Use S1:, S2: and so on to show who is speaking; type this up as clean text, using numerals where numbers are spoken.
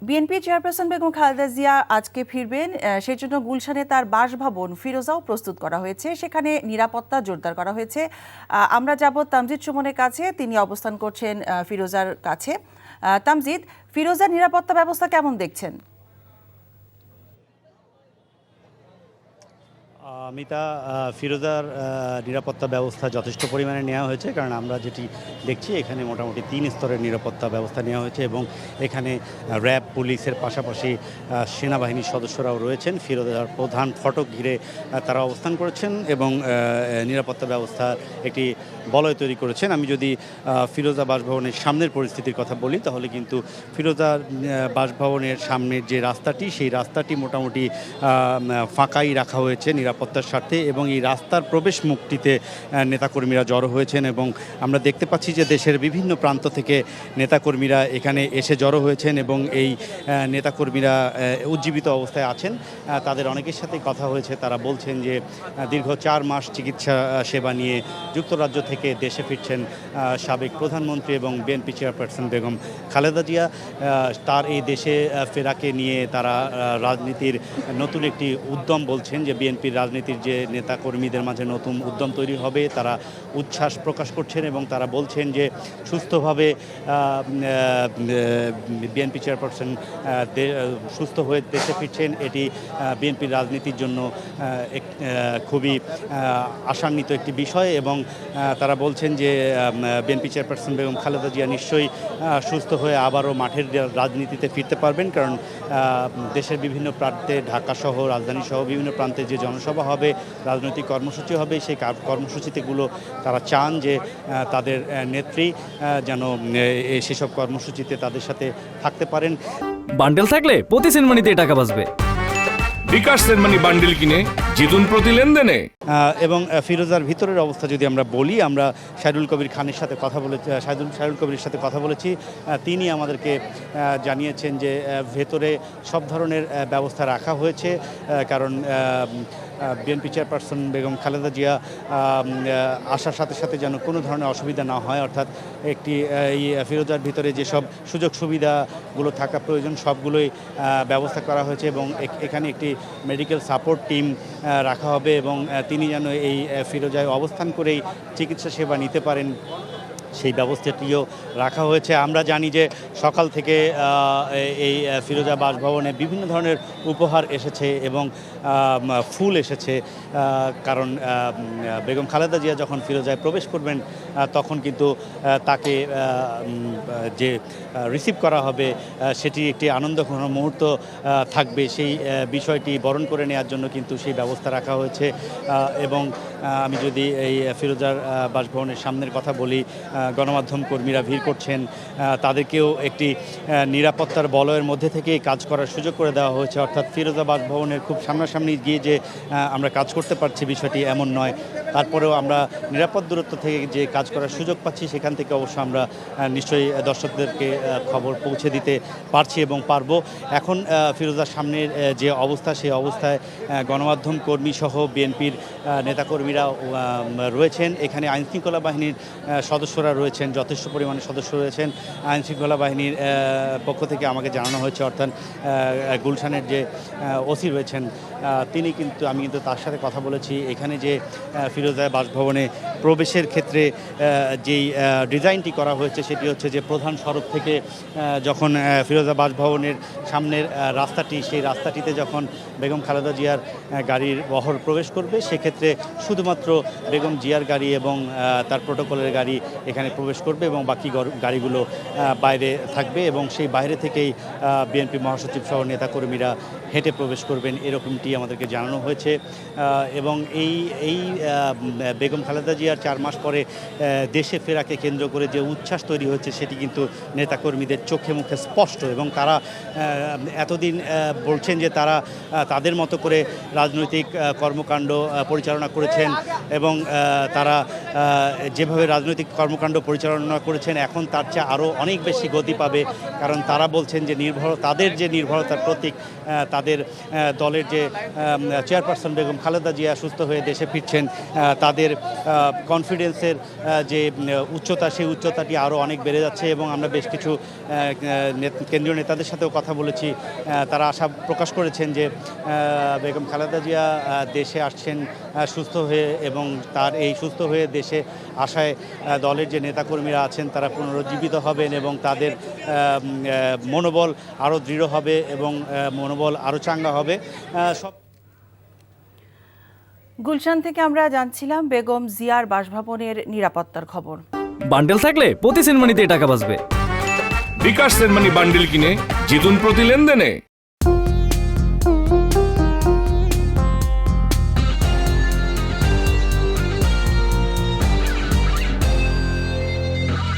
S1: BNP chairperson Begum Khaleda Zia আজকে ফিরবেন, সেই জন্য গুলশানে তার বাসভবন ফিরোজাও প্রস্তুত করা হয়েছে। সেখানে নিরাপত্তা জোরদার করা হয়েছে। আমরা যাব তামজিদ সুমনের কাছে, তিনি অবস্থান করছেন ফিরোজার কাছে। তামজিদ, ফিরোজার নিরাপত্তা ব্যবস্থা কেমন দেখছেন?
S2: মিতা, ফিরোজার নিরাপত্তা ব্যবস্থা যথেষ্ট পরিমাণে নেওয়া হয়েছে, কারণ আমরা যেটি দেখছি এখানে মোটামুটি 3 স্তরের নিরাপত্তা ব্যবস্থা নেওয়া হয়েছে এবং এখানে র্যাব, পুলিশের পাশাপাশি সেনাবাহিনীর সদস্যরাও রয়েছেন। ফিরোজার প্রধান ফটক ঘিরে তারা অবস্থান করেছেন এবং নিরাপত্তা ব্যবস্থার একটি বলয় তৈরি করেছেন। আমি যদি ফিরোজা বাসভবনের সামনের পরিস্থিতির কথা বলি, তাহলে কিন্তু ফিরোজার বাসভবনের সামনের যে রাস্তাটি, সেই রাস্তাটি মোটামুটি ফাঁকাই রাখা হয়েছে নিরাপত্তার স্বার্থে এবং এই রাস্তার প্রবেশ মুখটিতে নেতাকর্মীরা জড়ো হয়েছেন এবং আমরা দেখতে পাচ্ছি যে দেশের বিভিন্ন প্রান্ত থেকে নেতাকর্মীরা এখানে এসে জড়ো হয়েছেন এবং এই নেতাকর্মীরা উজ্জীবিত অবস্থায় আছেন। তাদের অনেকের সাথে কথা হয়েছে, তারা বলছেন যে দীর্ঘ 4 মাস চিকিৎসা সেবা নিয়ে যুক্তরাজ্য থেকে দেশে ফিরছেন সাবেক প্রধানমন্ত্রী এবং বিএনপি চেয়ারপারসন বেগম খালেদা জিয়া। তার এই দেশে ফেরাকে নিয়ে তারা রাজনীতির নতুন একটি উদ্যম বলছেন, যে বিএনপির রাজনীতির যে নেতাকর্মীদের মাঝে নতুন উদ্যম তৈরি হবে, তারা উচ্ছ্বাস প্রকাশ করছেন এবং তারা বলছেন যে সুস্থভাবে বিএনপি চেয়ারপারসন সুস্থ হয়ে দেশে ফিরছেন। এটি বিএনপির রাজনীতির জন্য খুবই আশান্বিত একটি বিষয় এবং তারা বলছেন যে বিএনপি চেয়ারপারসন বেগম খালেদা জিয়া নিশ্চয়ই সুস্থ হয়ে আবারও মাঠের রাজনীতিতে ফিরতে পারবেন, কারণ দেশের বিভিন্ন প্রান্তে, ঢাকা সহ রাজধানী সহ বিভিন্ন প্রান্তে যে জনসভা হবে, রাজনৈতিক কর্মসূচি হবে, সেই কর্মসূচিতেগুলো তারা চান যে তাদের নেত্রী যেন সেসব কর্মসূচিতে তাদের সাথে থাকতে পারেন।
S3: বান্ডেল থাকলে প্রতি সেনমানিতে টাকা বাঁচবে।
S4: বিকাশ সেনমানি বান্ডেল কিনে জিতুন প্রতি লেনদেনে।
S2: এবং ফিরোজার ভিতরের অবস্থা যদি আমরা বলি, আমরা শাহিদুল কবির খানের সাথে কথা বলেছি, শাহিদুল কবিরের সাথে কথা বলেছি। তিনি আমাদেরকে জানিয়েছেন যে ভেতরে সব ধরনের ব্যবস্থা রাখা হয়েছে, কারণ বিএনপি চেয়ারপারসন বেগম খালেদা জিয়া আসার সাথে সাথে যেন কোনো ধরনের অসুবিধা না হয়, অর্থাৎ একটি এই ফিরোজার ভিতরে যেসব সুযোগ সুবিধাগুলো থাকা প্রয়োজন সবগুলোই ব্যবস্থা করা হয়েছে এবং এখানে একটি মেডিকেল সাপোর্ট টিম রাখা হবে এবং তিনি যেন এই ফিরোজায় অবস্থান করেই চিকিৎসা সেবা নিতে পারেন, সেই ব্যবস্থাটিও রাখা হয়েছে। আমরা জানি যে সকাল থেকে এই ফিরোজা বাসভবনে বিভিন্ন ধরনের উপহার এসেছে এবং ফুল এসেছে, কারণ বেগম খালেদা জিয়া যখন ফিরোজায় প্রবেশ করবেন তখন কিন্তু তাকে যে রিসিভ করা হবে সেটি একটি আনন্দঘন মুহূর্ত থাকবে, সেই বিষয়টি বরণ করে নেওয়ার জন্য কিন্তু সেই ব্যবস্থা রাখা হয়েছে। এবং আমি যদি এই ফিরোজার বাসভবনের সামনের কথা বলি, গণমাধ্যম কর্মীরা ভিড় করছেন, তাদেরকেও একটি নিরাপত্তার বলয়ের মধ্যে থেকে কাজ করার সুযোগ করে দেওয়া হয়েছে, অর্থাৎ ফিরোজা বাসভবনের খুব সামনাসামনি গিয়ে যে আমরা কাজ করতে পারছি বিষয়টি এমন নয়। তারপরেও আমরা নিরাপদ দূরত্ব থেকে যে কাজ করার সুযোগ পাচ্ছি, সেখান থেকে অবশ্য আমরা নিশ্চয়ই দর্শকদেরকে খবর পৌঁছে দিতে পারছি এবং পারবো। এখন ফিরোজার সামনের যে অবস্থা, সেই অবস্থায় গণমাধ্যম কর্মী সহ বিএনপির নেতাকর্মীরা রয়েছেন। এখানে আইনশৃঙ্খলা বাহিনীর সদস্যরা রয়েছেন, যথেষ্ট পরিমাণে সদস্য রয়েছেন। আইনশৃঙ্খলা বাহিনীর পক্ষ থেকে আমাকে জানানো হয়েছে, অর্থাৎ গুলশানের যে ওসি রয়েছেন আমি কিন্তু তার সাথে কথা বলেছি। এখানে যে ফিরোজা বাসভবনে প্রবেশের ক্ষেত্রে যেই ডিজাইনটি করা হয়েছে সেটি হচ্ছে যে প্রধান সড়ক থেকে যখন ফিরোজা বাসভবনের সামনের রাস্তাটি, সেই রাস্তাটিতে যখন বেগম খালেদা জিয়ার গাড়ির বহর প্রবেশ করবে, সেক্ষেত্রে শুধুমাত্র বেগম জিয়ার গাড়ি এবং তার প্রোটোকলের গাড়ি এখানে প্রবেশ করবে এবং বাকি গাড়িগুলো বাইরে থাকবে এবং সেই বাইরে থেকেই বিএনপি মহাসচিব সহ নেতাকর্মীরা হেঁটে প্রবেশ করবেন, এরকমটি আমাদেরকে জানানো হয়েছে। এবং এই বেগম খালেদা জিয়ার 4 মাস পরে দেশে ফেরাকে কেন্দ্র করে যে উচ্ছ্বাস তৈরি হয়েছে সেটি কিন্তু নেতাকর্মীদের চোখে মুখে স্পষ্ট এবং তারা এতদিন বলছেন যে তারা তাদের মতো করে রাজনৈতিক কর্মকাণ্ড পরিচালনা করেছেন এবং তারা যেভাবে রাজনৈতিক কর্মকাণ্ড পরিচালনা করেছেন এখন তার চেয়ে আরও অনেক বেশি গতি পাবে, কারণ তারা বলছেন যে তাদের যে নির্ভরতার প্রতীক, তাদের তাদের দলের যে চেয়ারপারসন বেগম খালেদা জিয়া সুস্থ হয়ে দেশে ফিরছেন, তাদের কনফিডেন্সের যে উচ্চতা, সেই উচ্চতাটি আরও অনেক বেড়ে যাচ্ছে এবং আমরা বেশ কিছু কেন্দ্রীয় নেতাদের সাথেও কথা বলেছি। তারা আশা প্রকাশ করেছেন যে বেগম খালেদা জিয়া দেশে আসছেন সুস্থ হয়ে এবং তার এই সুস্থ হয়ে দেশে আসায় দলের যে নেতাকর্মীরা আছেন তারা পুনরুজ্জীবিত হবেন এবং তাদের মনোবল আরও দৃঢ় হবে এবং মনোবল আরও চাঙ্গা হবে। সব
S1: গুলশান থেকে আমরা জানছিলাম বেগম জিয়ার বাসভবনের নিরাপত্তার খবর।
S3: বান্ডেল থাকলে প্রতি সেনমানিতে টাকা বাঁচবে।
S4: বিকাশ সেনমানি বান্ডিল কিনে জিতুন প্রতি লেনদেনে।